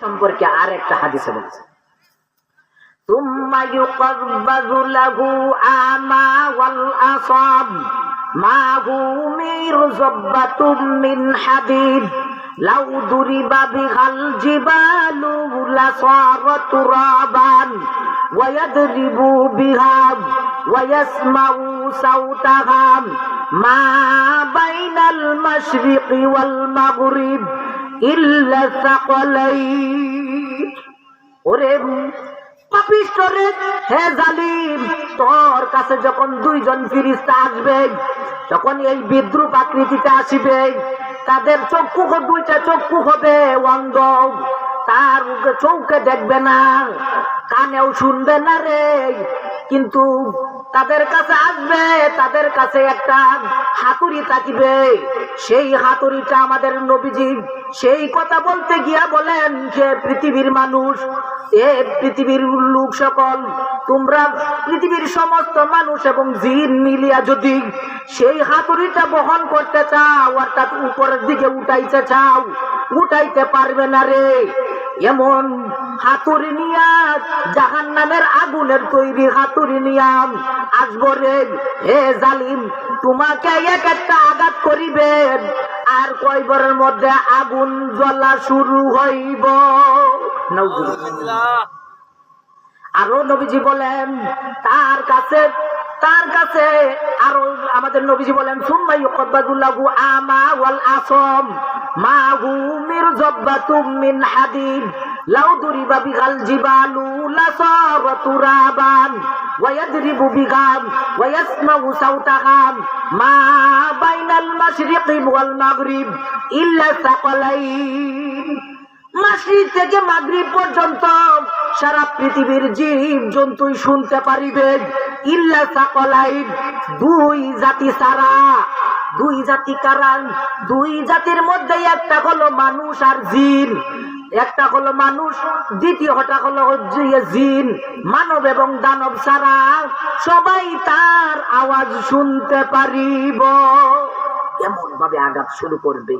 সম্পর্কে আরেকটা হাদিসে বলেছে সুম্মা ইউকাব্বাযু লাহু আমা ওয়াল আসাব মা হু মিরযাবাতুম মিন হাদিদ লাউ দুরিবা বিহাল জিবালু লাসারাত তুরাবান ওয়া ইয়াদরিবু বিহা ওয়া ইয়াসমাউ সাওতাহা মা বাইনাল মাশরিকি ওয়াল মাগরিব ইল্লা সাকালাইন। ওরে পাপিষ্ঠ রে, হে জালিম, তোর কাছে যখন দুইজন ফেরেশতা আসবে, যখন এই বিদ্রুপ আকৃতিতে আসিবে, তাদের চক্ষু দুইটা চক্ষু হবে অন্ধ, তার চোখে দেখবে না, কানেও শুনবে না রে, কিন্তু তাদের কাছে আসবে, তাদের কাছে একটা হাতুড়ি থাকিবে। সেই হাতুড়িটা আমাদের নবীজি সেই কথা বলতে গিয়া বলেন যে পৃথিবীর মানুষ, এ পৃথিবীর লোক সকল, তোমরা পৃথিবীর সমস্ত মানুষ এবং জিন মিলিয়া যদি সেই হাতুড়িটা বহন করতে চাও, অর্থাৎ উপরের দিকে উঠাইতে চাও, উঠাইতে পারবে না রে। এমন হাতুড়ি নিয়া, জাহান্নামের আগুনের তৈরি হাতুড়ি নিয়া আসবো রে। হে জালিম, তোমাকে এক একটা আঘাত করিবেন, আর কয়বারের মধ্যে আগুন জ্বলা শুরু হইব। আরো নবীজি বলেন তার কাছে আরো আমাদের নবীজি বলেন সুম্মা ইউকাব্বাযু লাহু আমা ওয়াল আসম মা হু মিরযাবাতুম মিন হাদিদ লাউ দুরিবা বিহাল জিবালু লাসারাত তুরাবান ওয়া ইয়াদরিবু বিহা ওয়া ইয়াসমাউ সাওতাহা মা বাইনাল মাশরিকি ওয়াল মাগরিব ইল্লা সাকালাইন। মাশরিক থেকে মাগরিব পর্যন্ত সারা পৃথিবীর জীব জন্তুই শুনতে পারিবে, ইল্লা সাকালাইন, দুই জাতি ছাড়া। দুই জাতি কারণ দুই জাতির মধ্যে একটা হলো মানুষ আর জিন, একটা হলো মানুষ, দ্বিতীয়টা হলো জিন। মানব এবং দানব ছাড়া সবাই তার আওয়াজ শুনতে পারিব। এমন ভাবে আঘাত শুরু করবে।